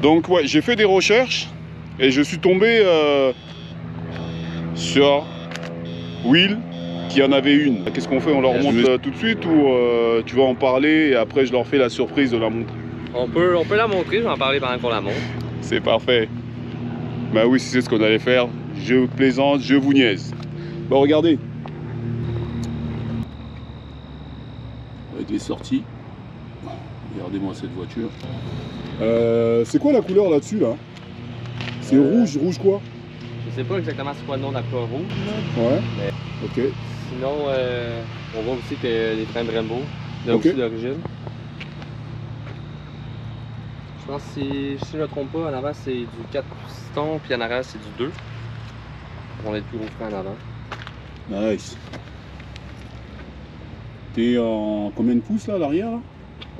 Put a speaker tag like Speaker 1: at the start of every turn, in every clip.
Speaker 1: Donc ouais, j'ai fait des recherches et je suis tombé sur Will qui en avait une. Qu'est-ce qu'on fait? On leur montre tout de suite ou tu vas en parler et après je leur fais la surprise de la montrer?
Speaker 2: On peut la montrer, je vais en parler pendant qu'on la montre.
Speaker 1: C'est parfait. Bah oui, c'est ce qu'on allait faire. Je plaisante, je vous niaise. Bon, regardez. Avec les sorties. Regardez-moi cette voiture. C'est quoi la couleur là-dessus là? C'est rouge quoi?
Speaker 2: Je sais pas exactement c'est quoi le nom de la couleur rouge.
Speaker 1: Ouais.
Speaker 2: Mais...
Speaker 1: ok.
Speaker 2: Sinon, on voit aussi que les freins Brembo, là aussi d'origine. Je pense que si je ne me trompe pas, en avant c'est du 4 pistons, puis en arrière c'est du 2. On a les plus gros freins en avant.
Speaker 1: Nice. T'es en combien de pouces là à l'arrière là?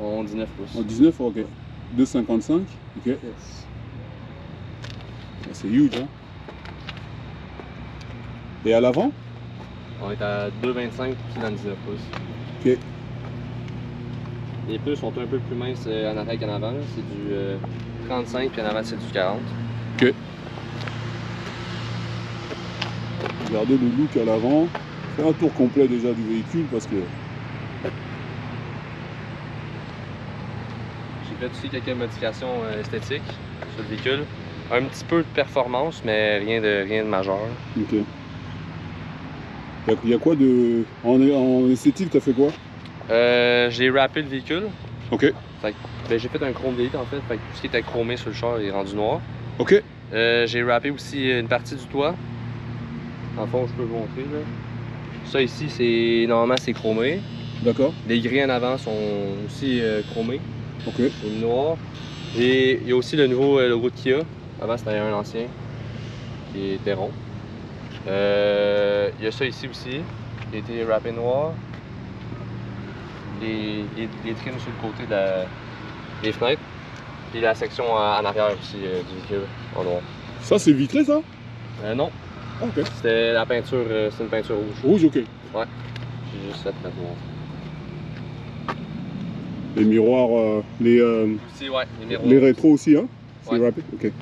Speaker 2: En 19 pouces.
Speaker 1: En 19, ok. 2,55, ok.
Speaker 2: Yes.
Speaker 1: C'est huge hein. Et à l'avant?
Speaker 2: On est à 2,25 puis dans 19 pouces.
Speaker 1: Ok.
Speaker 2: Les pneus sont un peu plus minces en arrière qu'en avant. C'est du 35 puis en avant c'est du 40.
Speaker 1: Ok. Regardez le look à l'avant. Fais un tour complet déjà du véhicule parce que...
Speaker 2: J'ai fait aussi quelques modifications esthétiques sur le véhicule. Un petit peu de performance, mais rien de majeur.
Speaker 1: Ok. Il y a quoi de... En esthétique, t'as fait quoi?
Speaker 2: J'ai wrappé le véhicule.
Speaker 1: Ok.
Speaker 2: J'ai fait un chrome d'élite en fait. Tout ce qui était chromé sur le char est rendu noir.
Speaker 1: Ok.
Speaker 2: J'ai wrappé aussi une partie du toit. En fond, je peux vous montrer là. Ça ici, c'est normalement c'est chromé.
Speaker 1: D'accord.
Speaker 2: Les grilles en avant sont aussi chromées.
Speaker 1: Ok.
Speaker 2: C'est noir. Et il y a aussi le nouveau logo de Kia. Avant c'était un ancien qui était rond. Il y a ça ici aussi, qui a été wrappé noir. Les trims sur le côté des fenêtres. Et la section en arrière aussi du véhicule en noir.
Speaker 1: Ça c'est vitré ça?
Speaker 2: Non.
Speaker 1: Ah, ok.
Speaker 2: C'était la peinture, c'est une peinture rouge.
Speaker 1: Rouge, ok.
Speaker 2: Ouais. J'ai juste fait noir.
Speaker 1: Les miroirs,
Speaker 2: Aussi, ouais, les miroirs.
Speaker 1: les rétros aussi, hein? C'est
Speaker 2: ouais.
Speaker 1: wrappé? Ok.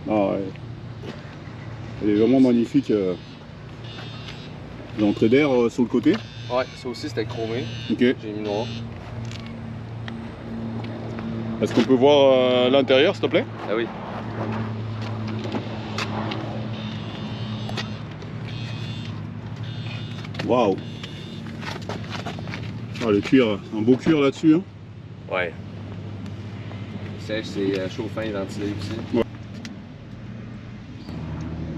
Speaker 1: Ah ouais. Elle est vraiment magnifique. L'entrée d'air sur le côté.
Speaker 2: Ouais, ça aussi c'était chromé.
Speaker 1: Ok.
Speaker 2: J'ai mis noir.
Speaker 1: Est-ce qu'on peut voir l'intérieur, s'il te plaît?
Speaker 2: Ah oui.
Speaker 1: Waouh! Ah, le cuir, un beau cuir là-dessus, hein?
Speaker 2: Ouais. Le siège c'est chauffant et ventilé aussi.
Speaker 1: Ouais.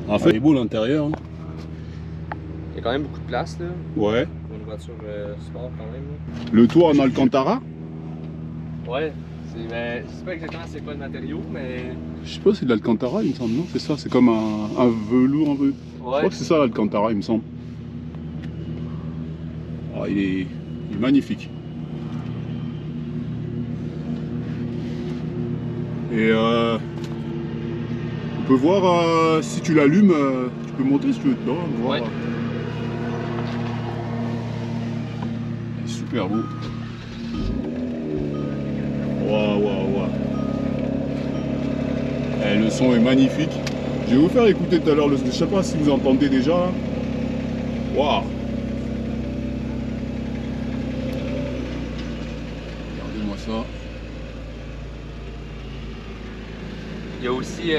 Speaker 1: En fait, il est beau l'intérieur. Hein?
Speaker 2: Il y a quand même beaucoup de place là.
Speaker 1: Ouais.
Speaker 2: Pour une voiture sport quand même. Là.
Speaker 1: Le toit en Alcantara?
Speaker 2: Ouais. Je sais pas exactement c'est quoi le matériau, mais...
Speaker 1: Je sais pas, c'est de l'Alcantara, il me semble, non? C'est ça, c'est comme un velours un peu.
Speaker 2: Ouais.
Speaker 1: Je crois que c'est ça l'Alcantara, il me semble. Ah, il est magnifique. Et on peut voir si tu l'allumes, tu peux monter si tu veux dedans, voir.
Speaker 2: Ouais.
Speaker 1: Il est super beau. Waouh, waouh, waouh. Eh, le son est magnifique. Je vais vous faire écouter tout à l'heure, je sais pas si vous entendez déjà. Waouh. Regardez-moi ça.
Speaker 2: Il y a aussi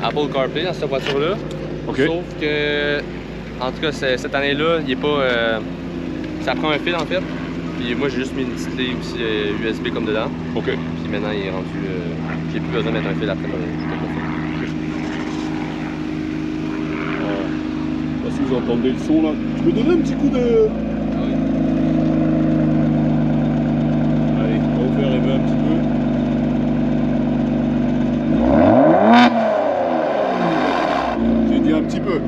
Speaker 2: Apple CarPlay dans cette voiture-là.
Speaker 1: Ok.
Speaker 2: Sauf que, en tout cas, cette année-là, il est pas... ça prend un fil en fait. Puis moi, j'ai juste mis une petite clé aussi USB comme dedans.
Speaker 1: Ok.
Speaker 2: Puis maintenant, il est rendu... j'ai plus besoin de mettre un fil après le fil.
Speaker 1: Je sais pas si vous entendez le son là. Tu peux donner un petit coup de...
Speaker 2: Ah oui.
Speaker 1: Allez, on va vous faire rêver un petit peu. J'ai dit un petit peu.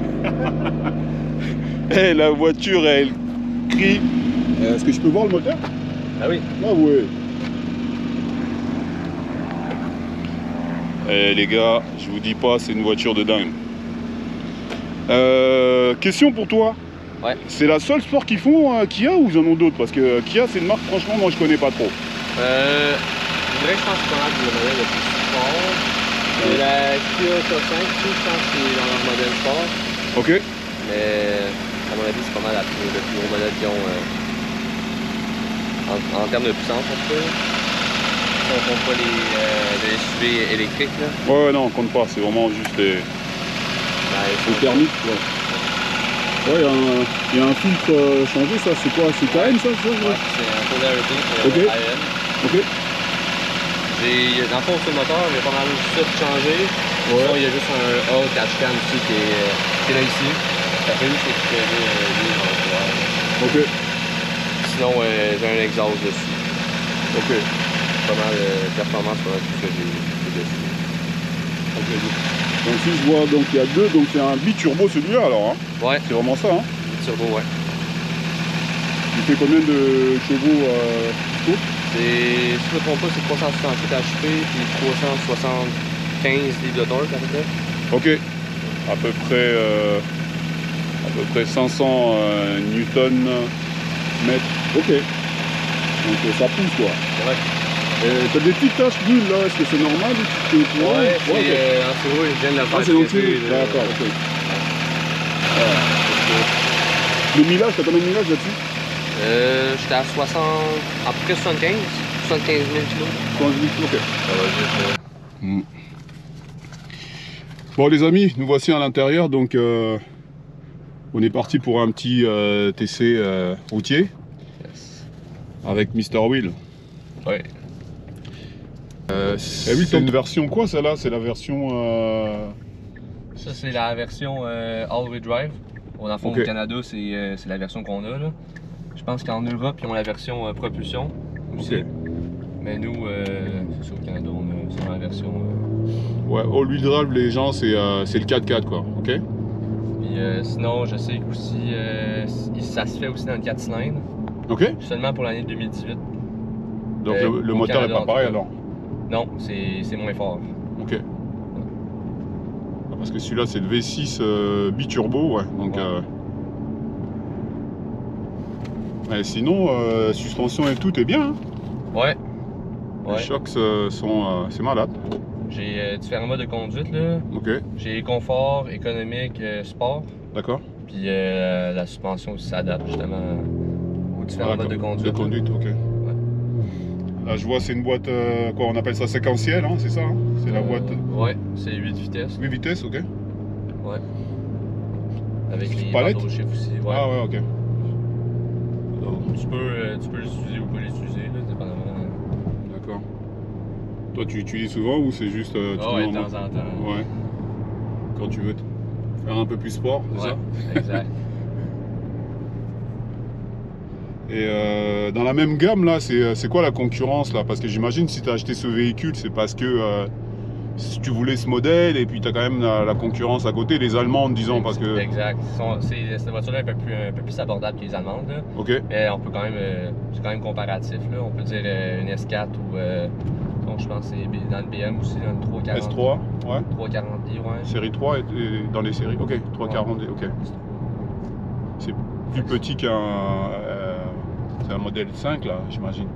Speaker 1: Eh, la voiture, elle crie. Est-ce que je peux voir le moteur?
Speaker 2: Ah oui.
Speaker 1: Ah ouais. Eh les gars, je vous dis pas, c'est une voiture de dingue. Question pour toi.
Speaker 2: Ouais.
Speaker 1: C'est la seule sport qu'ils font Kia ou ils en ont d'autres? Parce que Kia c'est une marque franchement moi je connais pas trop.
Speaker 2: dirais que je pense que c'est pas mal le modèle le plus sport. Et la Kia K5 aussi, je pense que c'est dans leur modèle sport.
Speaker 1: Ok.
Speaker 2: Mais à mon avis, c'est pas mal le plus gros modèle qu'ils ont en termes de puissance en tout cas. Si on compte pas les SUV électriques. Là.
Speaker 1: Ouais, non, on compte pas, c'est vraiment juste des thermiques. Ouais, ouais, il y a un filtre changé, ça, c'est quoi? C'est KM ça?
Speaker 2: Ouais, c'est un Polarity
Speaker 1: Ok.
Speaker 2: AM.
Speaker 1: Ok.
Speaker 2: Dans le fond, sur le moteur, il y a pas mal de ça de changer.
Speaker 1: Ouais.
Speaker 2: Sinon, il y a juste un haut dashcam aussi qui est là ici. Ça fait juste récupérer lui dans le couloir.
Speaker 1: Ok.
Speaker 2: Sinon, j'ai un exhaust dessus.
Speaker 1: Ok.
Speaker 2: Pas mal de performance pour tout ce que j'ai dessus.
Speaker 1: Ok. Donc si je vois, donc il y a deux, donc c'est un biturbo celui-là alors, hein?
Speaker 2: Ouais.
Speaker 1: C'est vraiment ça, hein?
Speaker 2: Turbo, ouais.
Speaker 1: Il fait combien de chevaux dispo?
Speaker 2: Si je me trompe pas, c'est 368 HP puis 375 livres de torque à peu près.
Speaker 1: Ok. À peu près 500 newton mètres. Ok. Donc ça pousse quoi.
Speaker 2: Ouais.
Speaker 1: T'as des petites taches bulles là, est-ce que c'est normal?
Speaker 2: Ouais, c'est en dessous, ils viennent de la faire.
Speaker 1: Ah, c'est donc d'accord, ok. Le millage, t'as combien de millage là-dessus?
Speaker 2: J'étais à 60, à peu près 75 000 kg.
Speaker 1: 70 kg, ok.
Speaker 2: Ça va vite,
Speaker 1: Bon les amis, nous voici à l'intérieur, donc on est parti pour un petit TC routier.
Speaker 2: Yes.
Speaker 1: Avec Mr. Will.
Speaker 2: Ouais.
Speaker 1: C'est une version quoi celle-là? C'est la version...
Speaker 2: Ça c'est la version all-wheel drive. Au fond,
Speaker 1: Okay.
Speaker 2: Au Canada, c'est la version qu'on a là. Je pense qu'en Europe, ils ont la version propulsion aussi.
Speaker 1: Okay.
Speaker 2: Mais nous, c'est sûr, au Canada, on a seulement la version...
Speaker 1: Ouais, all-wheel drive, les gens, c'est le 4x4 quoi, ok?
Speaker 2: Puis sinon, je sais qu'aussi, ça se fait aussi dans le 4 cylindres.
Speaker 1: Ok?
Speaker 2: Seulement pour l'année 2018.
Speaker 1: Donc le
Speaker 2: au
Speaker 1: moteur
Speaker 2: Canada,
Speaker 1: est pas pareil
Speaker 2: en tout cas.
Speaker 1: alors?
Speaker 2: Non, c'est moins fort.
Speaker 1: Ok. Parce que celui-là c'est le V6 biturbo, ouais. Donc,
Speaker 2: ouais.
Speaker 1: Mais sinon, suspension et tout est bien. Hein?
Speaker 2: Ouais.
Speaker 1: Les chocs sont... c'est malade.
Speaker 2: J'ai différents modes de conduite là.
Speaker 1: Ok.
Speaker 2: J'ai confort, économique, sport.
Speaker 1: D'accord.
Speaker 2: Puis la suspension aussi s'adapte justement aux différents modes de conduite.
Speaker 1: De conduite, ok.
Speaker 2: Ouais.
Speaker 1: Là je vois c'est une boîte, quoi on appelle ça séquentielle, hein, c'est ça hein? C'est la boîte...
Speaker 2: Ouais, c'est 8 vitesses.
Speaker 1: 8 vitesses, ok.
Speaker 2: Ouais. Avec les
Speaker 1: palette
Speaker 2: bandeaux chiffres aussi. Ouais.
Speaker 1: Ah ouais, ok.
Speaker 2: Donc, tu peux l'utiliser ou pas l'utiliser, là, dépendamment.
Speaker 1: D'accord. Toi tu utilises souvent ou c'est juste...
Speaker 2: ouais, de temps en temps.
Speaker 1: Ouais. Quand tu veux faire un peu plus sport, c'est
Speaker 2: ouais,
Speaker 1: ça?
Speaker 2: Exact.
Speaker 1: Et dans la même gamme là, c'est quoi la concurrence là? Parce que j'imagine si tu as acheté ce véhicule, c'est parce que si tu voulais ce modèle et puis tu as quand même la concurrence à côté, les allemandes disons parce que...
Speaker 2: Exact. Cette voiture là est un peu plus abordable que les allemandes. Là.
Speaker 1: Ok.
Speaker 2: Mais on peut quand même, c'est quand même comparatif. Là. On peut dire une S4 ou donc je pense que c'est dans le BM aussi, dans le 340.
Speaker 1: S3, ouais.
Speaker 2: 340i, ouais.
Speaker 1: Série 3 et dans les séries, ok. 340, ok. C'est plus petit qu'un... c'est un modèle 5 là, j'imagine.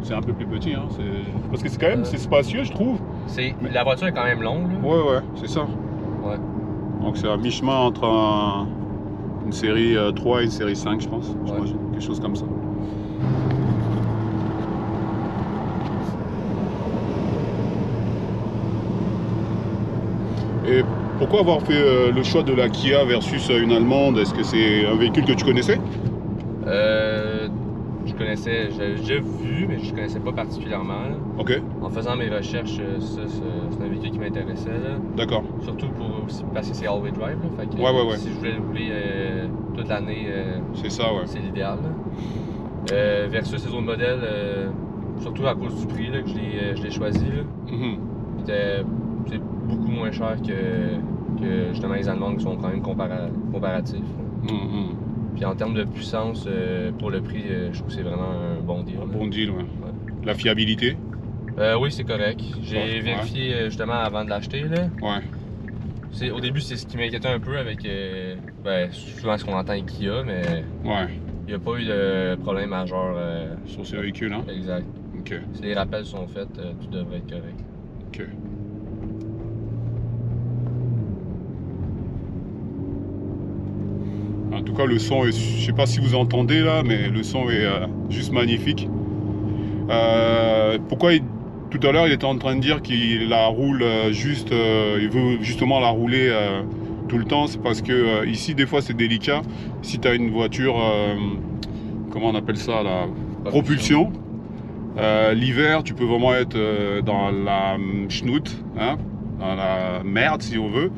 Speaker 1: C'est un peu plus petit, hein. Parce que c'est quand même c'est spacieux, je trouve.
Speaker 2: La voiture est quand même longue. Là.
Speaker 1: Ouais, c'est ça.
Speaker 2: Ouais.
Speaker 1: Donc c'est à mi-chemin entre une série 3 et une série 5, je pense. J'imagine. Quelque chose comme ça. Et pourquoi avoir fait le choix de la Kia versus une allemande? Est-ce que c'est un véhicule que tu connaissais?
Speaker 2: Je connaissais, j'ai déjà vu, mais je connaissais pas particulièrement. Là.
Speaker 1: Ok.
Speaker 2: En faisant mes recherches, c'est un véhicule qui m'intéressait.
Speaker 1: D'accord.
Speaker 2: Surtout parce que c'est all-wheel drive. Là, fait que,
Speaker 1: ouais.
Speaker 2: Si je voulais le rouler toute l'année,
Speaker 1: c'est ça, ouais.
Speaker 2: C'est l'idéal. Versus les autres modèles, surtout à cause du prix là, que je l'ai choisi. C'est beaucoup moins cher que justement les Allemandes qui sont quand même comparatifs. Puis en termes de puissance, pour le prix, je trouve que c'est vraiment un bon deal.
Speaker 1: Un bon deal, ouais. La fiabilité?
Speaker 2: Oui, c'est correct. J'ai vérifié justement avant de l'acheter. Ouais. Au début, c'est ce qui m'inquiétait un peu avec souvent ce qu'on entend avec Kia, mais
Speaker 1: ouais.
Speaker 2: il n'y a pas eu de problème majeur
Speaker 1: sur ce véhicule. Hein?
Speaker 2: Exact.
Speaker 1: Ok.
Speaker 2: Si les rappels sont faits, tout devrait être correct.
Speaker 1: Ok. En tout cas, le son est, je sais pas si vous entendez là, mais le son est juste magnifique. Pourquoi tout à l'heure il était en train de dire qu'il la roule juste, il veut justement la rouler tout le temps, c'est parce que ici des fois c'est délicat. Si tu as une voiture, comment on appelle ça là, propulsion, l'hiver tu peux vraiment être dans la schnout, hein, dans la merde si on veut.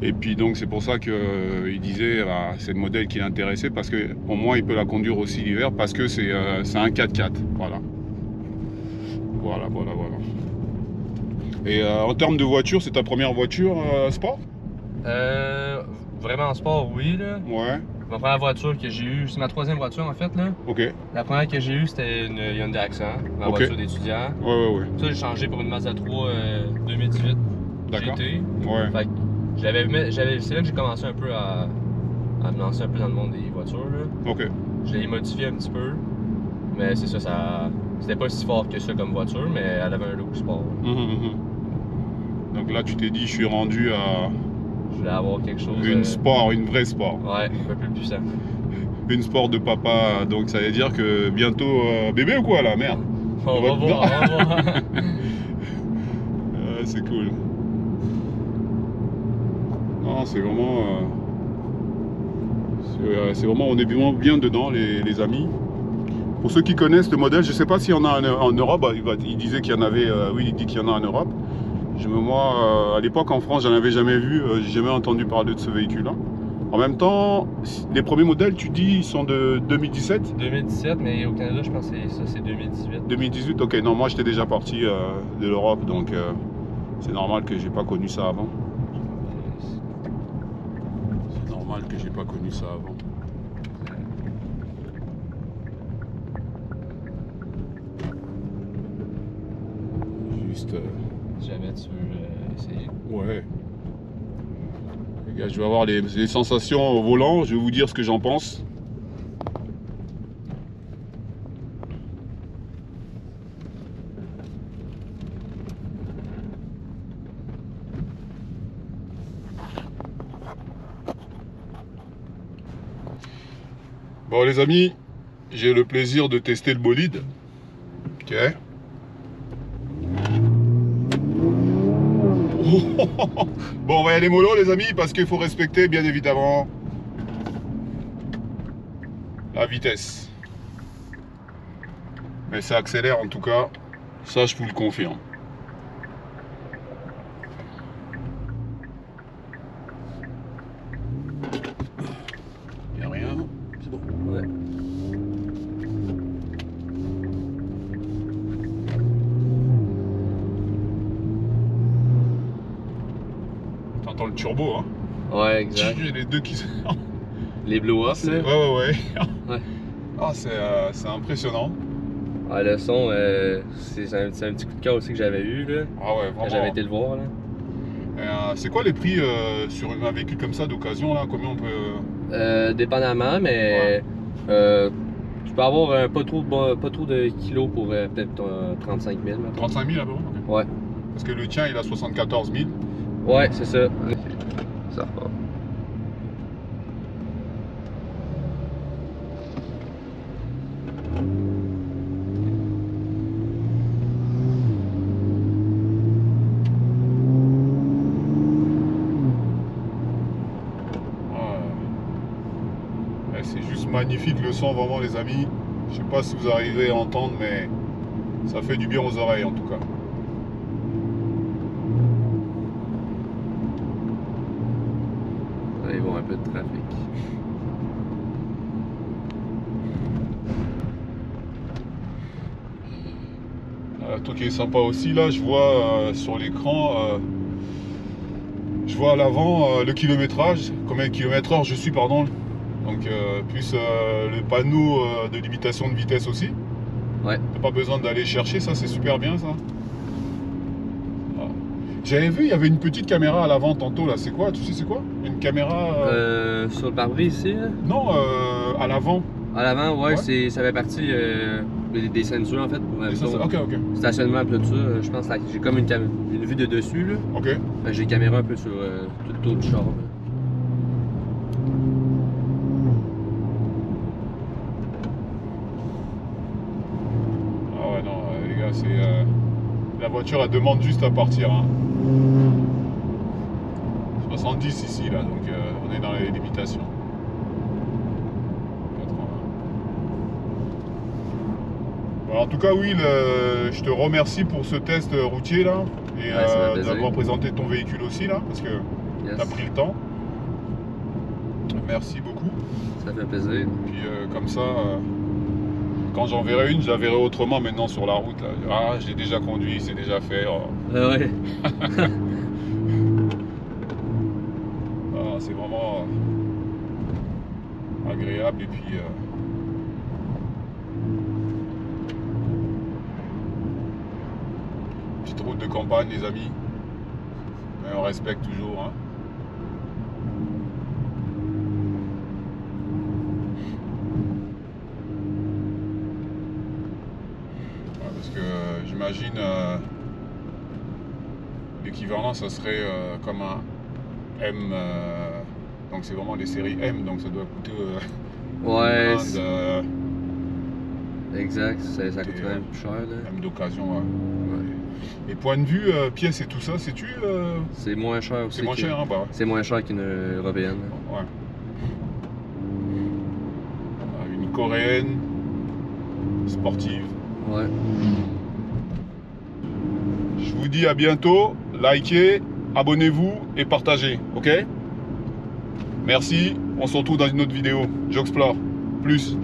Speaker 1: Et puis donc c'est pour ça qu'il disait c'est le modèle qui l'intéressait, parce que au moins il peut la conduire aussi l'hiver, parce que c'est un 4x4, voilà. Voilà. Et en termes de voiture, c'est ta première voiture sport?
Speaker 2: Vraiment en sport, oui. Là.
Speaker 1: Ouais.
Speaker 2: Ma première voiture que j'ai eue, c'est ma troisième voiture en fait. Là.
Speaker 1: Ok.
Speaker 2: La première que j'ai eue, c'était une Hyundai Accent, ma voiture d'étudiant.
Speaker 1: Ouais.
Speaker 2: Ça, j'ai changé pour une Mazda 3 2018.
Speaker 1: D'accord.
Speaker 2: GT.
Speaker 1: Ouais.
Speaker 2: Fait que c'est là que j'ai commencé un peu à me lancer un peu dans le monde des voitures. Là.
Speaker 1: Ok.
Speaker 2: Je l'ai modifié un petit peu. Mais c'est ça, c'était pas si fort que ça comme voiture, mais elle avait un look sport.
Speaker 1: Donc là, tu t'es dit, je suis rendu à...
Speaker 2: Je voulais avoir quelque chose...
Speaker 1: une vraie sport.
Speaker 2: Ouais, un peu plus puissant.
Speaker 1: Une sport de papa, donc ça veut dire que bientôt... bébé ou quoi, là, merde?
Speaker 2: On va voir.
Speaker 1: C'est cool. Non, c'est vraiment... c'est vraiment... On est vraiment bien dedans, les amis. Pour ceux qui connaissent le modèle, je ne sais pas s'il y en a en Europe, il disait qu'il y en avait, oui, il dit qu'il y en a en Europe. Moi, à l'époque en France, j'en avais jamais vu, j'ai jamais entendu parler de ce véhicule-là. En même temps, les premiers modèles, tu dis, ils sont de 2017?
Speaker 2: 2017, mais au Canada, je pense que c'est 2018.
Speaker 1: 2018, ok. Non, moi, j'étais déjà parti de l'Europe, donc c'est normal que j'ai pas connu ça avant. C'est normal que j'ai pas connu ça avant. Juste...
Speaker 2: Si jamais tu veux essayer.
Speaker 1: Ouais. Les gars, je vais avoir les sensations au volant, je vais vous dire ce que j'en pense. Bon les amis, j'ai le plaisir de tester le bolide. Ok. Bon, on va y aller mollo les amis, parce qu'il faut respecter bien évidemment la vitesse. Mais ça accélère en tout cas, ça je vous le confirme. Il n'y a rien, c'est bon.
Speaker 2: Ouais.
Speaker 1: T'entends le turbo, hein?
Speaker 2: Ouais, exact.
Speaker 1: Les deux qui...
Speaker 2: Les blow-ups, là.
Speaker 1: Ouais.
Speaker 2: Ouais.
Speaker 1: Ah, c'est impressionnant.
Speaker 2: Ah, le son, c'est un petit coup de cœur aussi que j'avais eu, là.
Speaker 1: Ah ouais,
Speaker 2: Quand
Speaker 1: vraiment.
Speaker 2: j'avais été le voir, là.
Speaker 1: C'est quoi les prix sur un véhicule comme ça d'occasion, là? Combien on peut...
Speaker 2: Dépendamment, mais tu peux avoir pas trop de kilos pour peut-être 35 000. Maintenant.
Speaker 1: 35 000 à peu près? Okay.
Speaker 2: Ouais.
Speaker 1: Parce que le tien, il a 74 000.
Speaker 2: Ouais, c'est ça. Ça repart.
Speaker 1: C'est juste magnifique le son, vraiment les amis. Je sais pas si vous arrivez à entendre, mais ça fait du bien aux oreilles en tout cas.
Speaker 2: Ils vont un peu de trafic.
Speaker 1: Un truc qui est sympa aussi là, je vois sur l'écran, je vois à l'avant le kilométrage, combien de kilomètres/heure je suis, pardon. Donc plus le panneau de limitation de vitesse aussi.
Speaker 2: Ouais.
Speaker 1: T'as pas besoin d'aller chercher, ça c'est super bien ça. Ah. J'avais vu, il y avait une petite caméra à l'avant tantôt là, c'est quoi? Tu sais c'est quoi? Une caméra...
Speaker 2: Sur le pare-brise ici? Là?
Speaker 1: Non, à l'avant.
Speaker 2: À l'avant, ouais,
Speaker 1: Ouais.
Speaker 2: ça fait partie des ceintures en fait pour
Speaker 1: Ok, ok.
Speaker 2: stationnement et tout ça. Je pense que j'ai comme une vue de dessus là.
Speaker 1: Ok.
Speaker 2: Ben, j'ai une caméra un peu sur tout le tour du char. Là.
Speaker 1: Ah ouais, non, les gars, c'est. La voiture, elle demande juste à partir. Hein. 70 ici, là, donc on est dans les limitations. 80. Bon, en tout cas, Will, je te remercie pour ce test routier là et d'avoir présenté ton véhicule aussi là, parce que tu as pris le temps. Merci beaucoup.
Speaker 2: Ça fait plaisir.
Speaker 1: Puis comme ça, quand j'en verrai une, je la verrai autrement maintenant sur la route. Là. Ah, je l'ai déjà conduit, c'est déjà fait. Oh.
Speaker 2: Ouais.
Speaker 1: Ah, c'est vraiment agréable et puis petite route de campagne, les amis. Mais on respecte toujours. Hein. Parce que j'imagine l'équivalent, ça serait comme un M. Donc c'est vraiment les séries M, donc ça doit coûter.
Speaker 2: Ouais. Exact, ça coûte quand même plus cher. Là.
Speaker 1: M d'occasion, ouais. Et point de vue, pièces et tout ça, sais-tu
Speaker 2: C'est moins cher aussi.
Speaker 1: C'est moins cher, hein, bah ouais.
Speaker 2: C'est moins cher qu'une européenne.
Speaker 1: Ouais. Une coréenne sportive.
Speaker 2: Ouais.
Speaker 1: Je vous dis à bientôt. Likez, abonnez-vous et partagez. Ok? Merci. On se retrouve dans une autre vidéo. J'explore. Plus.